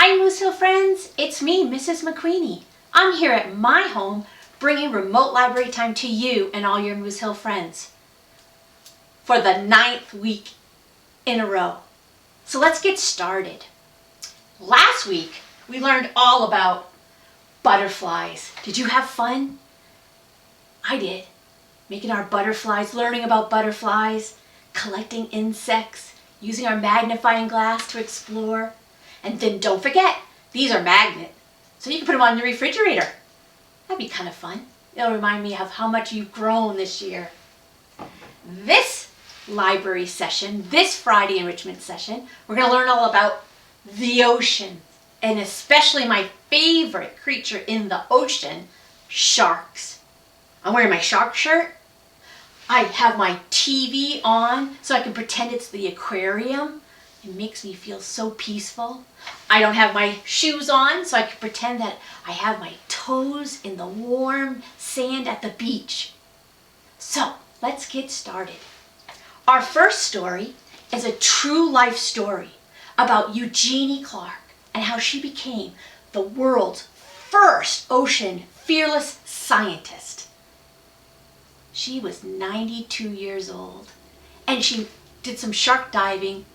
Hi Moose Hill friends, it's me, Mrs. McQueeney. I'm here at my home bringing remote library time to you and all your Moose Hill friends for the 9th week in a row. So let's get started. Last week we learned all about butterflies. Did you have fun? I did. Making our butterflies, learning about butterflies, collecting insects, using our magnifying glass to explore. And then don't forget, these are magnets, so you can put them on your refrigerator. That'd be kind of fun. It'll remind me of how much you've grown this year. This library session, this Friday enrichment session, we're going to learn all about the ocean, and especially my favorite creature in the ocean, sharks. I'm wearing my shark shirt. I have my TV on so I can pretend it's the aquarium. It makes me feel so peaceful. I don't have my shoes on, so I can pretend that I have my toes in the warm sand at the beach. So, let's get started. Our first story is a true life story about Eugenie Clark and how she became the world's first ocean fearless scientist. She was 92 years old, and she did some shark diving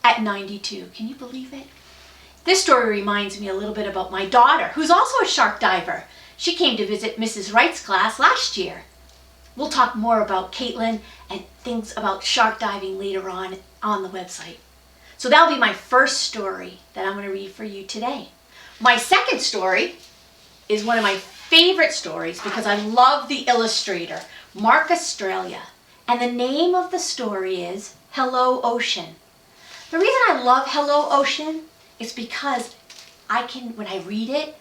at 92. Can you believe it? This story reminds me a little bit about my daughter, who's also a shark diver. She came to visit Mrs. Wright's class last year. We'll talk more about Caitlin and things about shark diving later on the website. So that'll be my first story that I'm going to read for you today. My second story is one of my favorite stories because I love the illustrator, Mark Australia. And the name of the story is Hello Ocean. The reason I love Hello Ocean is because when I read it,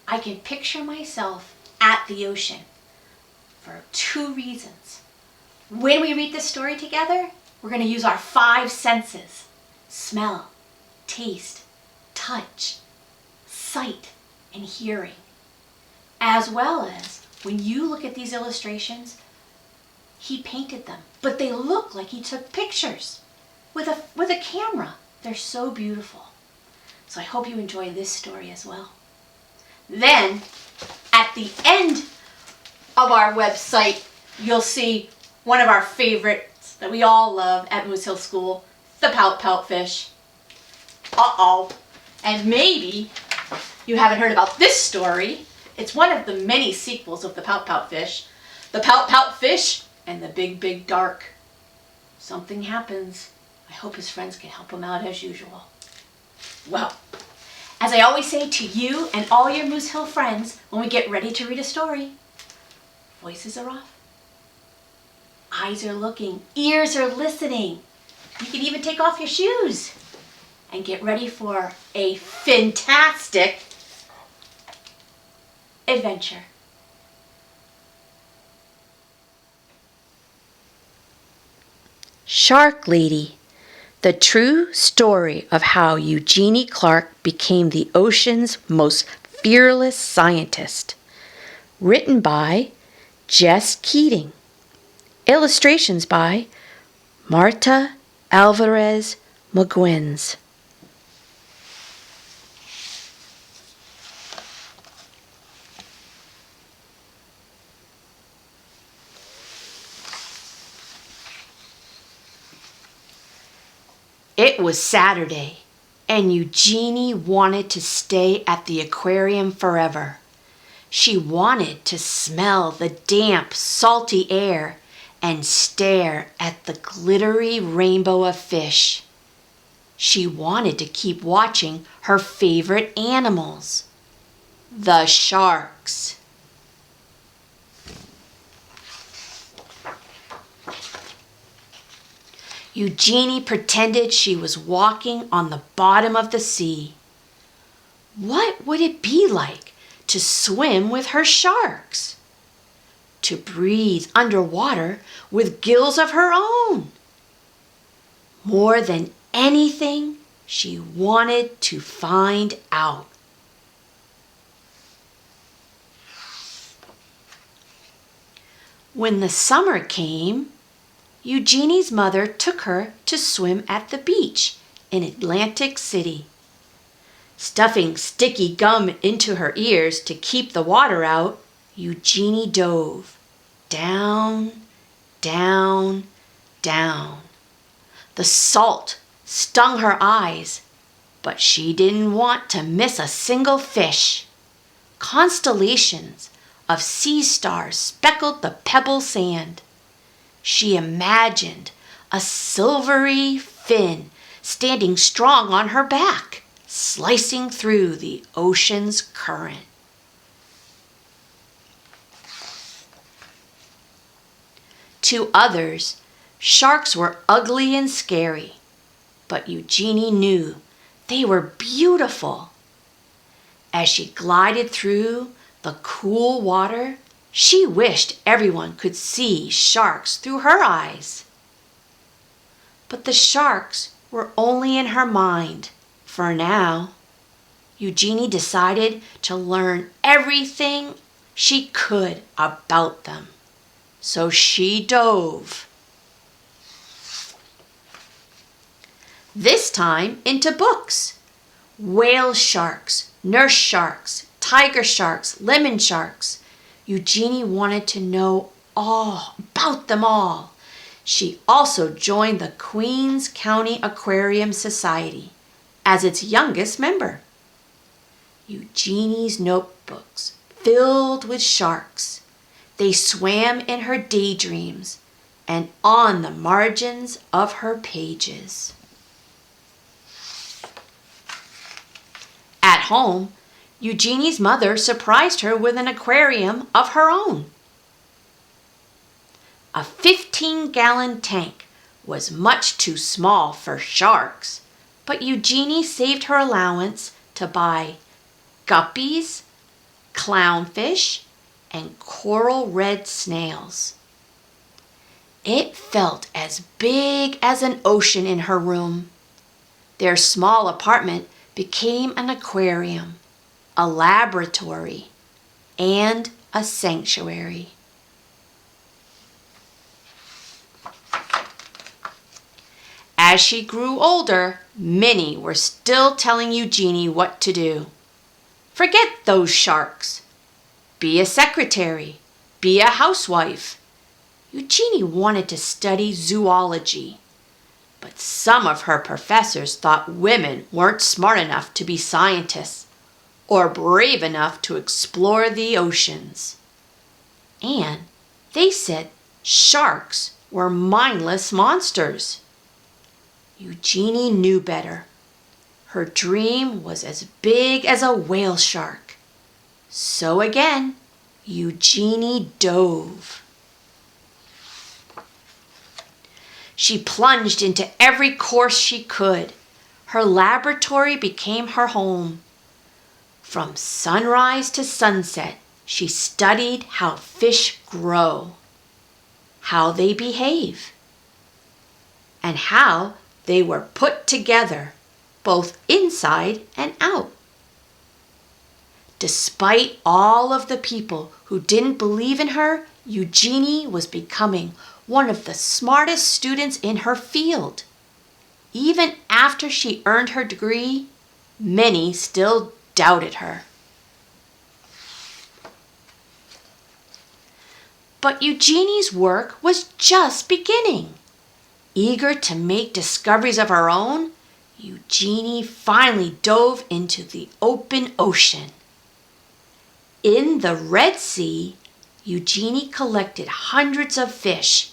I can picture myself at the ocean for two reasons. When we read this story together, we're going to use our 5 senses: smell, taste, touch, sight, and hearing. As well as when you look at these illustrations, he painted them, but they look like he took pictures with a camera. They're so beautiful. So I hope you enjoy this story as well. Then, at the end of our website, you'll see one of our favorites that we all love at Moose Hill School, the pout pout fish. Uh-oh. And maybe you haven't heard about this story. It's one of the many sequels of the pout pout fish. The pout pout fish and the big, big dark. Something happens. I hope his friends can help him out as usual. Well, as I always say to you and all your Moose Hill friends when we get ready to read a story, voices are off, eyes are looking, ears are listening. You can even take off your shoes and get ready for a fantastic adventure. Shark Lady, the true story of how Eugenie Clark became the ocean's most fearless scientist. Written by Jess Keating. Illustrations by Marta Alvarez McGuins. It was Saturday, and Eugenie wanted to stay at the aquarium forever. She wanted to smell the damp, salty air and stare at the glittery rainbow of fish. She wanted to keep watching her favorite animals, the sharks. Eugenie pretended she was walking on the bottom of the sea. What would it be like to swim with her sharks? To breathe underwater with gills of her own? More than anything, she wanted to find out. When the summer came, Eugenie's mother took her to swim at the beach in Atlantic City. Stuffing sticky gum into her ears to keep the water out, Eugenie dove. Down, down, down. The salt stung her eyes, but she didn't want to miss a single fish. Constellations of sea stars speckled the pebble sand. She imagined a silvery fin standing strong on her back, slicing through the ocean's current. To others, sharks were ugly and scary, but Eugenie knew they were beautiful. As she glided through the cool water, she wished everyone could see sharks through her eyes. But the sharks were only in her mind for now. Eugenie decided to learn everything she could about them. So she dove. This time into books. Whale sharks, nurse sharks, tiger sharks, lemon sharks. Eugenie wanted to know all about them all. She also joined the Queens County Aquarium Society as its youngest member. Eugenie's notebooks filled with sharks. They swam in her daydreams and on the margins of her pages. At home, Eugenie's mother surprised her with an aquarium of her own. A 15-gallon tank was much too small for sharks, but Eugenie saved her allowance to buy guppies, clownfish, and coral red snails. It felt as big as an ocean in her room. Their small apartment became an aquarium, a laboratory, and a sanctuary. As she grew older, many were still telling Eugenie what to do. Forget those sharks. Be a secretary. Be a housewife. Eugenie wanted to study zoology, but some of her professors thought women weren't smart enough to be scientists or brave enough to explore the oceans. And they said sharks were mindless monsters. Eugenie knew better. Her dream was as big as a whale shark. So again, Eugenie dove. She plunged into every course she could. Her laboratory became her home. From sunrise to sunset, she studied how fish grow, how they behave, and how they were put together, both inside and out. Despite all of the people who didn't believe in her, Eugenie was becoming one of the smartest students in her field. Even after she earned her degree, many still doubted her. But Eugenie's work was just beginning. Eager to make discoveries of her own, Eugenie finally dove into the open ocean. In the Red Sea, Eugenie collected hundreds of fish,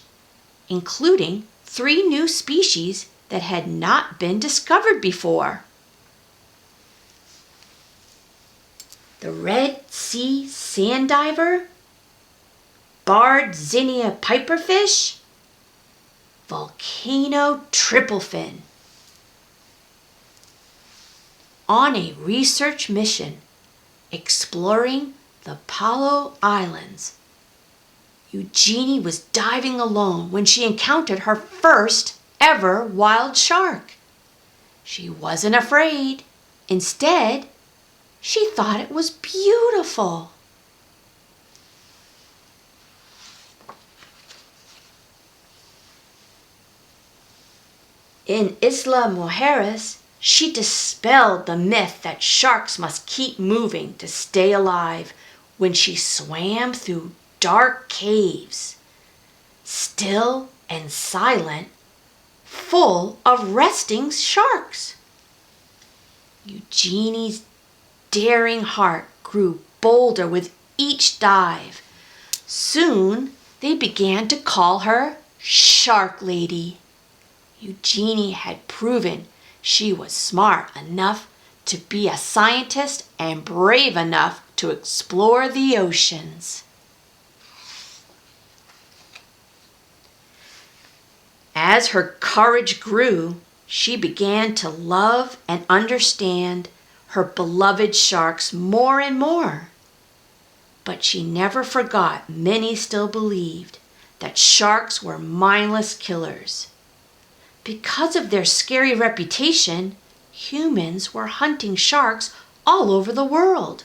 including 3 new species that had not been discovered before. The Red Sea sand diver, barred zinnia piperfish, volcano tripplefin. On a research mission exploring the Palau Islands, Eugenie was diving alone when she encountered her first ever wild shark. She wasn't afraid. Instead, she thought it was beautiful. In Isla Mujeres, She dispelled the myth that sharks must keep moving to stay alive when she swam through dark caves, still and silent, full of resting sharks. Eugenie's daring heart grew bolder with each dive. Soon they began to call her Shark Lady. Eugenie had proven she was smart enough to be a scientist and brave enough to explore the oceans. As her courage grew, she began to love and understand her beloved sharks more and more. But she never forgot many still believed that sharks were mindless killers. Because of their scary reputation, humans were hunting sharks all over the world.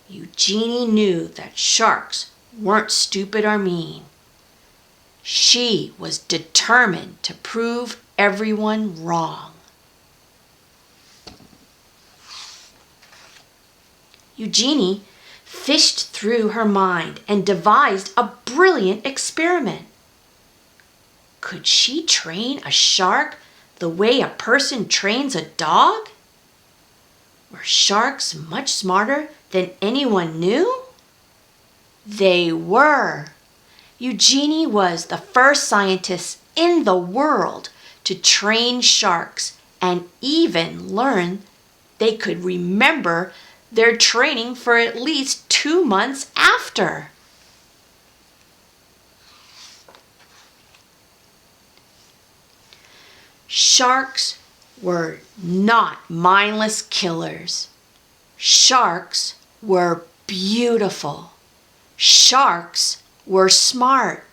Eugenie knew that sharks weren't stupid or mean. She was determined to prove everyone wrong. Eugenie fished through her mind and devised a brilliant experiment. Could she train a shark the way a person trains a dog? Were sharks much smarter than anyone knew? They were. Eugenie was the first scientist in the world to train sharks and even learn they could remember their training for at least 2 months after. Sharks were not mindless killers. Sharks were beautiful. Sharks were smart.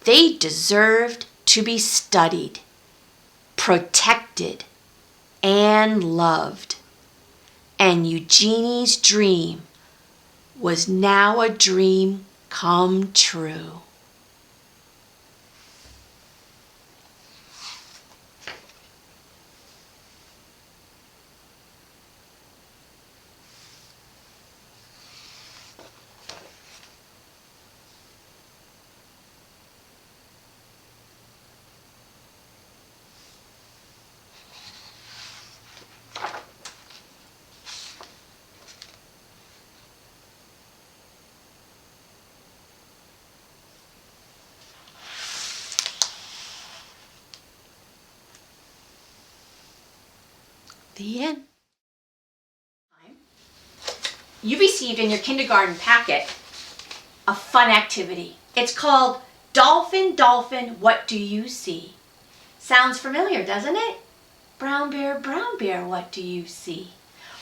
They deserved to be studied, protected, and loved. And Eugenie's dream was now a dream come true. The end. You received in your kindergarten packet a fun activity. It's called Dolphin, Dolphin, What Do You See? Sounds familiar, doesn't it? Brown bear, what do you see?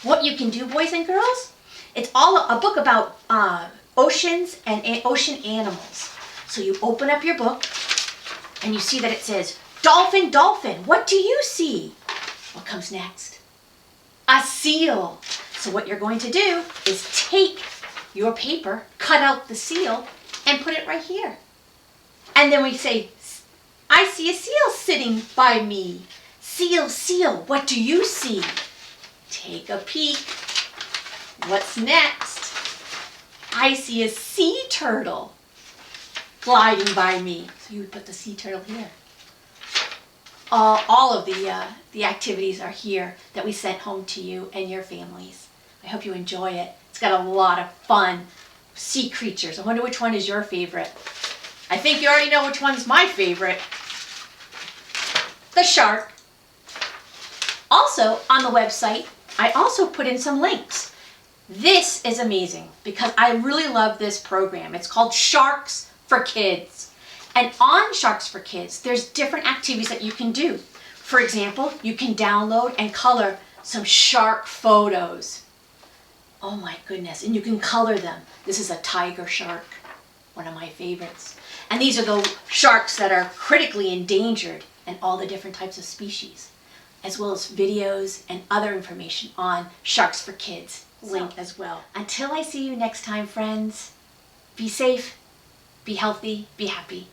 What you can do, boys and girls, it's all a book about oceans and ocean animals. So you open up your book and you see that it says, Dolphin, Dolphin, what do you see? What comes next? A seal. So what you're going to do is take your paper, cut out the seal, and put it right here. And then we say, I see a seal sitting by me. Seal, seal, what do you see? Take a peek. What's next? I see a sea turtle gliding by me. So you would put the sea turtle here. All of the activities are here that we sent home to you and your families. I hope you enjoy it. It's got a lot of fun sea creatures. I wonder which one is your favorite. I think you already know which one's my favorite. The shark. Also, on the website, I also put in some links. This is amazing because I really love this program. It's called Sharks for Kids. And on Sharks for Kids, there's different activities that you can do. For example, you can download and color some shark photos. Oh my goodness, and you can color them. This is a tiger shark, one of my favorites. And these are the sharks that are critically endangered and all the different types of species, as well as videos and other information on Sharks for Kids link as well. Until I see you next time, friends, be safe, be healthy, be happy.